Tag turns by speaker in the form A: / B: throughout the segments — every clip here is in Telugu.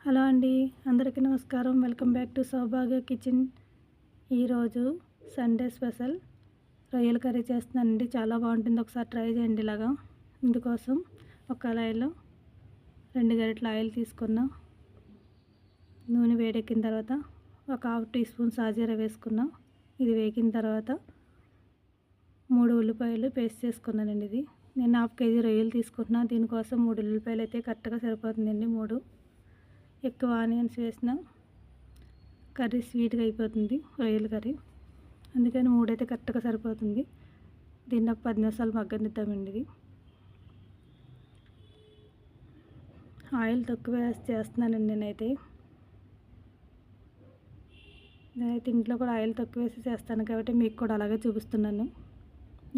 A: హలో అండి, అందరికీ నమస్కారం. Welcome back to Saubhagya kitchen. ఈరోజు సండే స్పెషల్ రొయ్యల కర్రీ చేస్తున్నానండి. చాలా బాగుంటుంది, ఒకసారి ట్రై చేయండి ఇలాగా. ఇందుకోసం ఒక కళాయిలో 2 గరిటెల ఆయిల్ తీసుకున్నాం. నూనె వేడెక్కిన తర్వాత ఒక 1/2 టీ స్పూన్ సాజీర వేసుకున్నాం. ఇది వేగిన తర్వాత 3 ఉల్లిపాయలు పేస్ట్ చేసుకున్నానండి. ఇది నేను 1/2 కేజీ రొయ్యలు తీసుకుంటున్నాను. దీనికోసం 3 ఉల్లిపాయలు అయితే కరెక్ట్గా సరిపోతుందండి. 3 ఎక్కువ ఆనియన్స్ వేసిన కర్రీ స్వీట్గా అయిపోతుంది, రొయ్యల కర్రీ. అందుకని 3 అయితే కరెక్ట్గా సరిపోతుంది. దీన్ని ఒక 10 నిమిషాలు మగ్గనిద్దామండి. ఇది ఆయిల్ తక్కువ వేసి చేస్తున్నానండి నేనైతే ఇంట్లో కూడా ఆయిల్ తక్కువ వేసి చేస్తాను కాబట్టి మీకు కూడా అలాగే చూపిస్తున్నాను.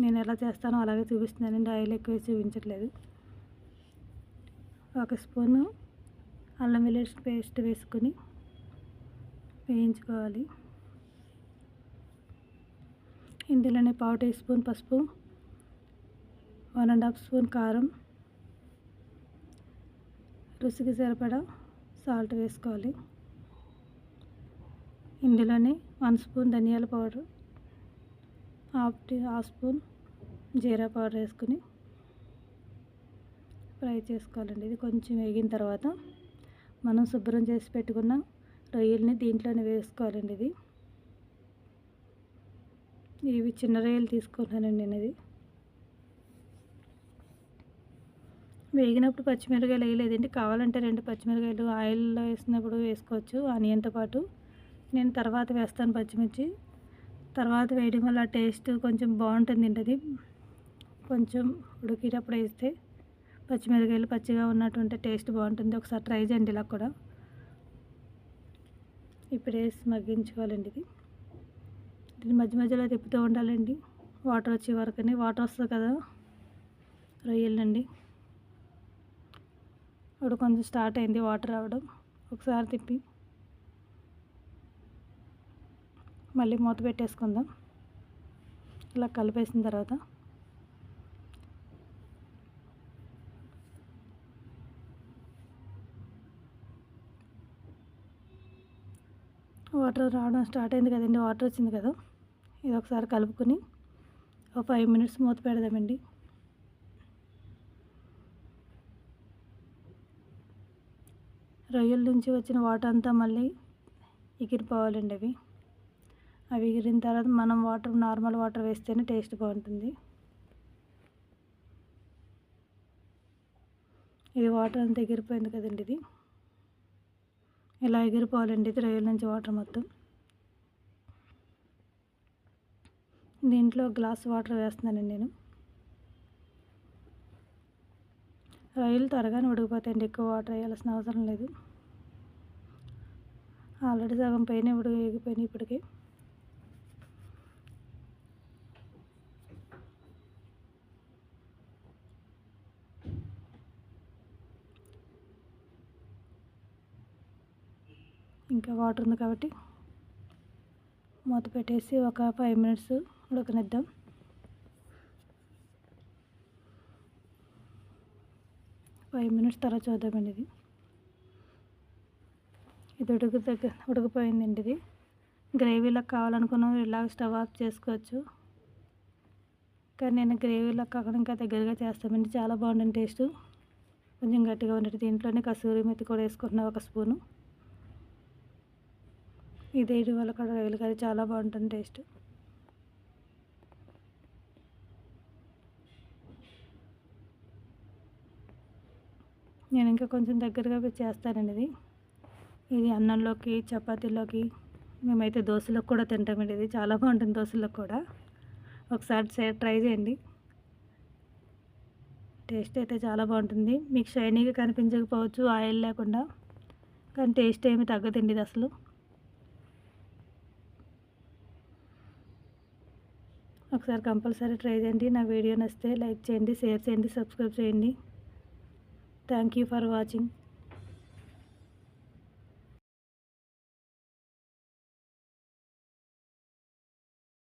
A: నేను ఎలా చేస్తానో అలాగే చూపిస్తున్నానండి, ఆయిల్ ఎక్కువ వేసి చూపించట్లేదు. 1 స్పూను అల్లం వెల్లుల్లి పేస్ట్ వేసుకొని వేయించుకోవాలి. ఇందులోనే 1/2 టీ స్పూన్ పసుపు, 1½ స్పూన్ కారం, రుచికి సరిపడా సాల్ట్ వేసుకోవాలి. ఇందులోనే 1 స్పూన్ ధనియాల పౌడర్, హాఫ్ స్పూన్ జీరా పౌడర్ వేసుకుని ఫ్రై చేసుకోవాలండి. ఇది కొంచెం వేగిన తర్వాత మనం శుభ్రం చేసి పెట్టుకున్న రొయ్యల్ని దీంట్లోనే వేసుకోవాలండి. ఇవి చిన్న రొయ్యలు తీసుకుంటానండి నేను. ఇది వేగినప్పుడు పచ్చిమిరపకాయలు వేయలేదండి, కావాలంటే 2 పచ్చిమిరపకాయలు ఆయిల్లో వేసినప్పుడు వేసుకోవచ్చు ఆనియన్తో పాటు. నేను తర్వాత వేస్తాను పచ్చిమిర్చి. తర్వాత వేయడం వల్ల టేస్ట్ కొంచెం బాగుంటుందండి. అది కొంచెం ఉడికేటప్పుడు వేస్తే పచ్చిమిరపకాయలు పచ్చిగా ఉన్నట్టుంటే టేస్ట్ బాగుంటుంది. ఒకసారి ట్రై చేయండి ఇలా కూడా. ఇప్పుడు వేసి మగ్గించుకోవాలండి. ఇది మధ్య మధ్యలో తిప్పుతూ ఉండాలండి, వాటర్ వచ్చే వరకని. వాటర్ వస్తుంది కదా రొయ్యల నుండి, ఇప్పుడు కొంచెం స్టార్ట్ అయింది వాటర్ రావడం. ఒకసారి తిప్పి మళ్ళీ మూత పెట్టేసుకుందాం. ఇలా కలిపేసిన తర్వాత వాటర్ రావడం స్టార్ట్ అయింది కదండి, వాటర్ వచ్చింది కదా. ఇది ఒకసారి కలుపుకొని ఒక 5 మినిట్స్ మూత పెడదామండి. రొయ్యల నుంచి వచ్చిన వాటర్ అంతా మళ్ళీ ఎగిరిపోవాలండి. అవి ఎగిరిన తర్వాత మనం నార్మల్ వాటర్ వేస్తేనే టేస్ట్ బాగుంటుంది. ఇది వాటర్ అంతా ఎగిరిపోయింది కదండి. ఇది ఇలా ఎగిరిపోవాలండి, ఇది రొయ్యల నుంచి వాటర్ మొత్తం. దీంట్లో గ్లాస్ వాటర్ వేస్తున్నానండి నేను. రొయ్యలు త్వరగానే ఉడికిపోతాయండి, ఎక్కువ వాటర్ వేయాల్సిన అవసరం లేదు. ఆల్రెడీ సగం పైన ఎగిపోయినాయి ఇప్పటికి. ఇంకా వాటర్ ఉంది కాబట్టి మూత పెట్టేసి ఒక 5 మినిట్స్ ఉడకనిద్దాం. తర్వాత చూద్దామండి. ఇది ఉడికిపోయిందండి. ఇది గ్రేవీలా కావాలనుకున్నాం ఇలాగ స్టవ్ ఆఫ్ చేసుకోవచ్చు, కానీ నేను గ్రేవీలా కాకుండా ఇంకా దగ్గరగా చేస్తామండి. చాలా బాగుంటుంది టేస్ట్, కొంచెం గట్టిగా ఉండేది. దీంట్లోనే కసూరి మెత్తి కూడా వేసుకుంటున్నాను 1 స్పూను. ఇది వేయడం వల్ల కూడా రొయ్యల కర్రీ చాలా బాగుంటుంది టేస్ట్. నేను ఇంకా కొంచెం దగ్గరగా చేస్తానండి. ఇది అన్నంలోకి, చపాతీలోకి, మేమైతే దోశలోకి కూడా తింటామండి. ఇది చాలా బాగుంటుంది దోశలోకి కూడా. ఒకసారి ట్రై చేయండి, టేస్ట్ అయితే చాలా బాగుంటుంది. మీకు షైనీగా కనిపించకపోవచ్చు ఆయిల్ లేకుండా, కానీ టేస్ట్ ఏమి తగ్గదండి ఇది అసలు. ఒకసారి కంపల్సరీ ట్రై చేయండి. నా వీడియో నచ్చితే లైక్ చేయండి, షేర్ చేయండి, సబ్స్క్రైబ్ చేయండి. Thank you for watching.